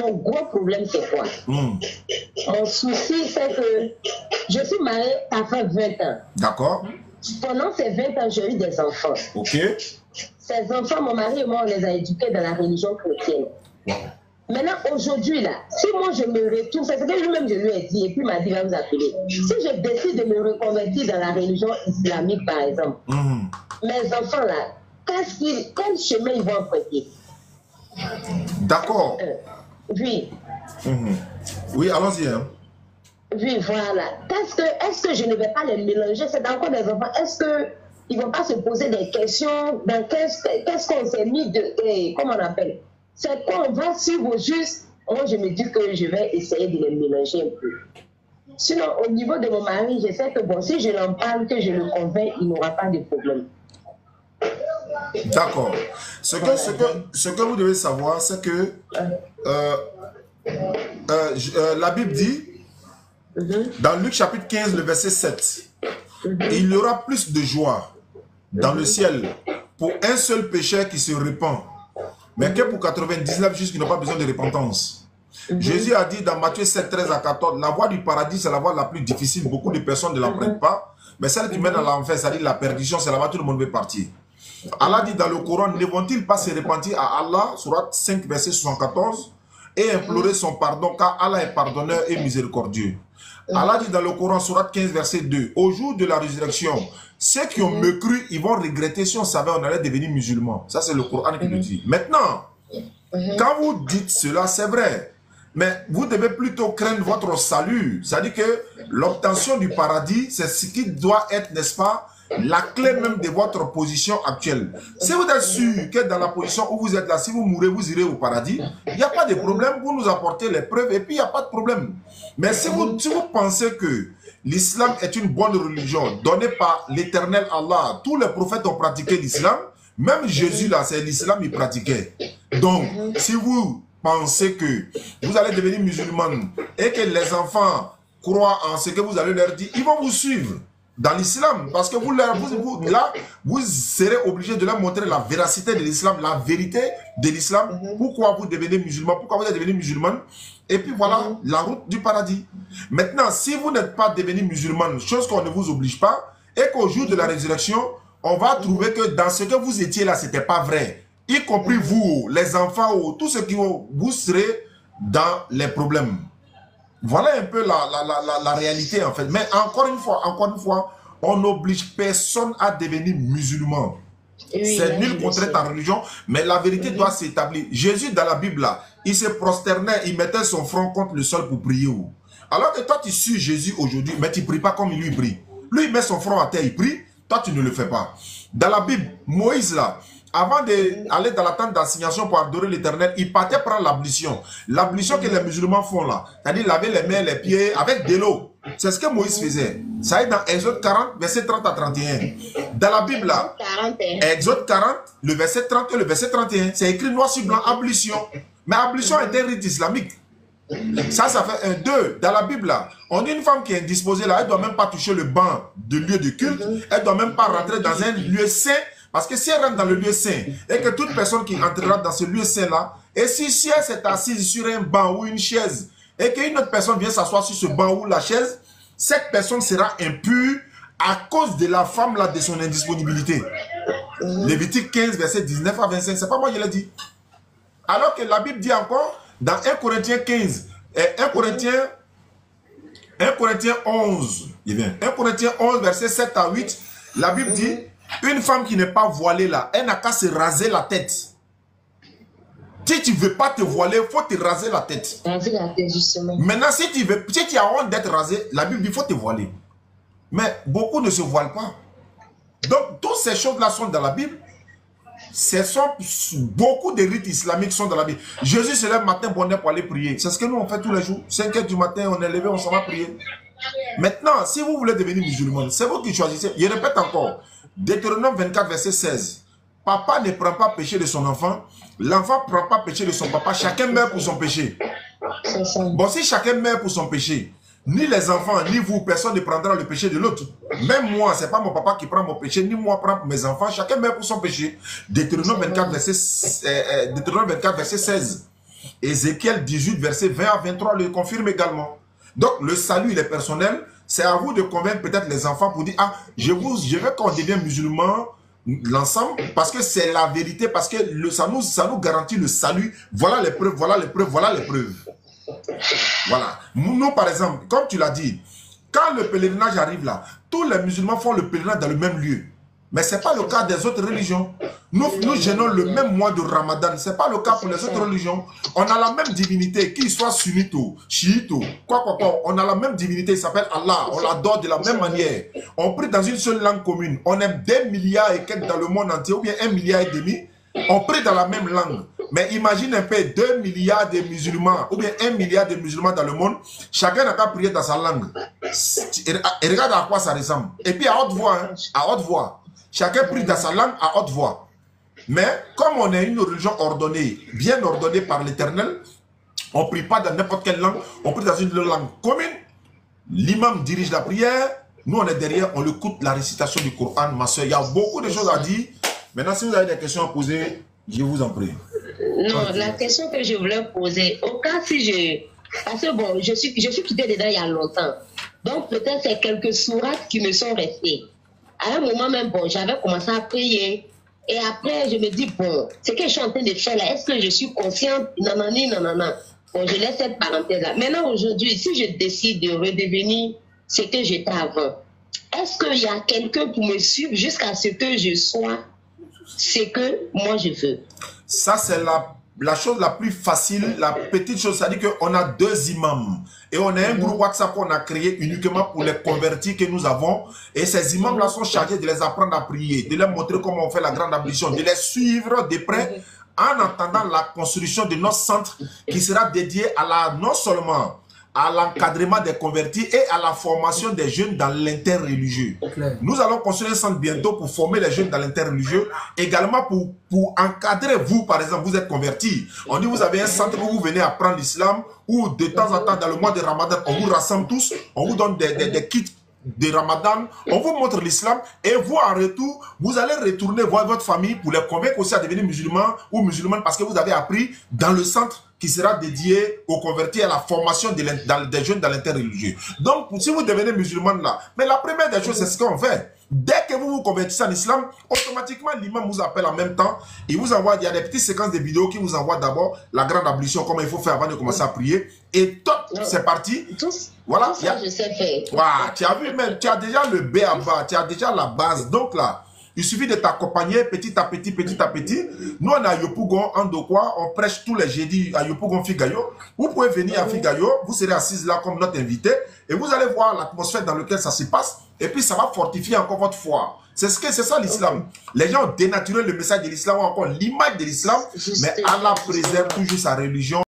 mon gros problème, c'est quoi? Mon souci, c'est que je suis mariée, ça fait 20 ans. D'accord. Pendant ces 20 ans, j'ai eu des enfants. Ok. Ces enfants, mon mari et moi, on les a éduqués dans la religion chrétienne. Wow. Maintenant, aujourd'hui, là, si moi je me retourne, c'est ce que lui-même je lui ai dit, et puis il m'a dit, va vous appeler. Si je décide de me reconvertir dans la religion islamique, par exemple, mes enfants, là, quel chemin ils vont emprunter? D'accord. Oui. Oui, allons-y. Hein. Oui, voilà. Est-ce que je ne vais pas les mélanger? C'est encore des enfants. Est-ce qu'ils ne vont pas se poser des questions? Qu'est-ce qu'on s'est mis de... comment on appelle? C'est quoi on va suivre juste? Moi, je me dis que je vais essayer de les mélanger un peu. Sinon, au niveau de mon mari, je sais que bon, si je l'en parle, que je le convainc, il n'aura pas de problème. D'accord. Ce que vous devez savoir, c'est que la Bible dit, dans Luc chapitre 15, le verset 7, il y aura plus de joie dans le ciel pour un seul pécheur qui se repent, mais que pour 99 justes qui n'ont pas besoin de repentance. Jésus a dit dans Matthieu 7, 13 à 14, la voie du paradis, c'est la voie la plus difficile. Beaucoup de personnes ne l'empruntent pas, mais celle qui mène à l'enfer, c'est-à-dire la perdition, c'est là-bas tout le monde veut partir. Allah dit dans le Coran, ne vont-ils pas se repentir à Allah, Sourate 5, verset 74, et implorer son pardon, car Allah est pardonneur et miséricordieux. Allah dit dans le Coran, Sourate 15, verset 2, au jour de la résurrection, ceux qui ont me cru, ils vont regretter si on savait on allait devenir musulmans. Ça, c'est le Coran qui le dit. Maintenant, quand vous dites cela, c'est vrai. Mais vous devez plutôt craindre votre salut. C'est-à-dire que l'obtention du paradis, c'est ce qui doit être, n'est-ce pas, la clé même de votre position actuelle. Si vous êtes sûr que dans la position où vous êtes là, si vous mourrez, vous irez au paradis, il n'y a pas de problème, vous nous apportez les preuves et puis il n'y a pas de problème. Mais si vous pensez que l'islam est une bonne religion donnée par l'éternel Allah, tous les prophètes ont pratiqué l'islam, même Jésus là, c'est l'islam il pratiquait. Donc, si vous pensez que vous allez devenir musulman et que les enfants croient en ce que vous allez leur dire, ils vont vous suivre dans l'islam, parce que vous serez obligé de leur montrer la véracité de l'islam, la vérité de l'islam, pourquoi vous devenez musulman, pourquoi vous êtes devenu musulman, et puis voilà, la route du paradis. Maintenant, si vous n'êtes pas devenu musulman, chose qu'on ne vous oblige pas, et qu'au jour de la résurrection, on va trouver que dans ce que vous étiez là, c'était pas vrai, y compris vous, les enfants, tous ceux qui vous serez dans les problèmes. Voilà un peu la réalité en fait. Mais encore une fois, on n'oblige personne à devenir musulman. Oui, c'est nul contre ta religion, mais la vérité doit s'établir. Jésus dans la Bible, là, il se prosternait, il mettait son front contre le sol pour prier. Alors que toi tu suis Jésus aujourd'hui, mais tu ne pries pas comme lui prie. Lui il met son front à terre, il prie, toi tu ne le fais pas. Dans la Bible, Moïse là, avant d'aller dans la tente d'assignation pour adorer l'Éternel, il partait prendre l'ablution. L'ablution que les musulmans font là, c'est-à-dire laver les mains, les pieds avec de l'eau. C'est ce que Moïse faisait. Ça est dans Exode 40, verset 30 à 31. Dans la Bible là, Exode 40, le verset 30 et le verset 31, c'est écrit noir sur blanc, ablution. Mais ablution est un rite islamique. Ça fait un 2. Dans la Bible là, on dit une femme qui est indisposée là, elle ne doit même pas toucher le banc de lieu de culte, elle ne doit même pas rentrer dans un lieu saint. Parce que si elle rentre dans le lieu saint, et que toute personne qui entrera dans ce lieu saint-là, et si elle s'est assise sur un banc ou une chaise, et qu'une autre personne vient s'asseoir sur ce banc ou la chaise, cette personne sera impure à cause de la femme-là, de son indisponibilité. Lévitique 15, verset 19 à 25, c'est pas moi qui l'ai dit. Alors que la Bible dit encore, dans 1 Corinthiens 15, et 1 Corinthiens 11, 1 Corinthiens 11, verset 7 à 8, la Bible dit, une femme qui n'est pas voilée là, elle n'a qu'à se raser la tête. Si tu ne veux pas te voiler, il faut te raser la tête. Maintenant, si tu as honte d'être rasé, la Bible dit qu'il faut te voiler. Mais beaucoup ne se voilent pas. Donc, toutes ces choses-là sont dans la Bible. Beaucoup de rites islamiques sont dans la Bible. Jésus se lève matin bonheur pour aller prier. C'est ce que nous on fait tous les jours. 5 h du matin, on est levé, on s'en va prier. Maintenant, si vous voulez devenir musulman, c'est vous qui choisissez. Je répète encore. Deutéronome 24, verset 16. Papa ne prend pas péché de son enfant. L'enfant ne prend pas péché de son papa. Chacun meurt pour son péché. Bon, si chacun meurt pour son péché, ni les enfants, ni vous, personne ne prendra le péché de l'autre. Même moi, ce n'est pas mon papa qui prend mon péché, ni moi prends pour mes enfants. Chacun meurt pour son péché. Deutéronome 24, verset 16. Ézéchiel 18, verset 20 à 23 le confirme également. Donc, le salut, il est personnel. C'est à vous de convaincre peut-être les enfants pour dire, ah, je veux qu'on devienne musulman l'ensemble, parce que c'est la vérité, parce que ça nous garantit le salut. Voilà les preuves, voilà les preuves, voilà les preuves. Voilà. Nous, par exemple, comme tu l'as dit, quand le pèlerinage arrive là, tous les musulmans font le pèlerinage dans le même lieu. Mais ce n'est pas le cas des autres religions. Nous gênons le même mois de Ramadan. Ce n'est pas le cas pour les autres religions. On a la même divinité, qu'il soit sunnite, chiite, quoi. On a la même divinité, il s'appelle Allah. On l'adore de la même manière. On prie dans une seule langue commune. On est 2 milliards et quelques dans le monde entier, ou bien 1,5 milliard. On prie dans la même langue. Mais imagine un peu 2 milliards de musulmans, ou bien 1 milliard de musulmans dans le monde. Chacun n'a qu'à prier dans sa langue. Et regarde à quoi ça ressemble. Et puis à haute voix, hein, à haute voix. Chacun prie dans sa langue à haute voix. Mais comme on est une religion ordonnée, bien ordonnée par l'Éternel, on ne prie pas dans n'importe quelle langue, on prie dans une langue commune. L'imam dirige la prière, nous on est derrière, on écoute la récitation du Coran. Ma soeur, il y a beaucoup de choses à dire. Maintenant, si vous avez des questions à poser, je vous en prie. Non, la question que je voulais poser, au cas si je... Parce que bon, je suis quitté dedans il y a longtemps. Donc peut-être c'est quelques sourates qui me sont restées. À un moment même, bon, j'avais commencé à prier. Et après, je me dis, bon, ce que je suis en train de faire là, est-ce que je suis consciente? Nanani, nanana. Bon, je laisse cette parenthèse-là. Maintenant, aujourd'hui, si je décide de redevenir ce que j'étais avant, est-ce qu'il y a quelqu'un pour me suivre jusqu'à ce que je sois ce que moi je veux? Ça, c'est la chose la plus facile, la petite chose, c'est-à-dire qu'on a 2 imams. Et on a un groupe WhatsApp qu'on a créé uniquement pour les convertis que nous avons. Et ces imams-là sont chargés de les apprendre à prier, de leur montrer comment on fait la grande ablution, de les suivre de près en attendant la construction de notre centre qui sera dédié à non seulement à l'encadrement des convertis et à la formation des jeunes dans l'interreligieux. Nous allons construire un centre bientôt pour former les jeunes dans l'interreligieux, également pour encadrer vous, par exemple, vous êtes convertis. On dit vous avez un centre où vous venez apprendre l'islam, où de temps en temps, dans le mois de Ramadan, on vous rassemble tous, on vous donne des kits de Ramadan, on vous montre l'islam et vous, en retour, vous allez retourner voir votre famille pour les convaincre aussi à devenir musulmans ou musulmanes parce que vous avez appris dans le centre qui sera dédié aux convertis à la formation des jeunes dans l'interreligieux. Donc, si vous devenez musulman là, mais la première des choses, c'est ce qu'on fait. Dès que vous vous convertissez en islam, automatiquement, l'imam vous appelle en même temps. Il vous envoie, il y a des petites séquences de vidéos qui vous envoient d'abord la grande ablution, comment il faut faire avant de commencer à prier. Et top, c'est parti. Voilà. Tout ça, je sais faire. Wow, tu as vu, même, tu as déjà le B à bas, tu as déjà la base. Donc là, il suffit de t'accompagner petit à petit, petit à petit. Nous, on est à Yopougon, en Dokwa, on prêche tous les jeudis à Yopougon Figayo. Vous pouvez venir à Figayo, vous serez assise là comme notre invité, et vous allez voir l'atmosphère dans laquelle ça se passe, et puis ça va fortifier encore votre foi. C'est ça l'islam. Les gens ont dénaturé le message de l'islam, ou encore l'image de l'islam, mais Allah préserve toujours sa religion.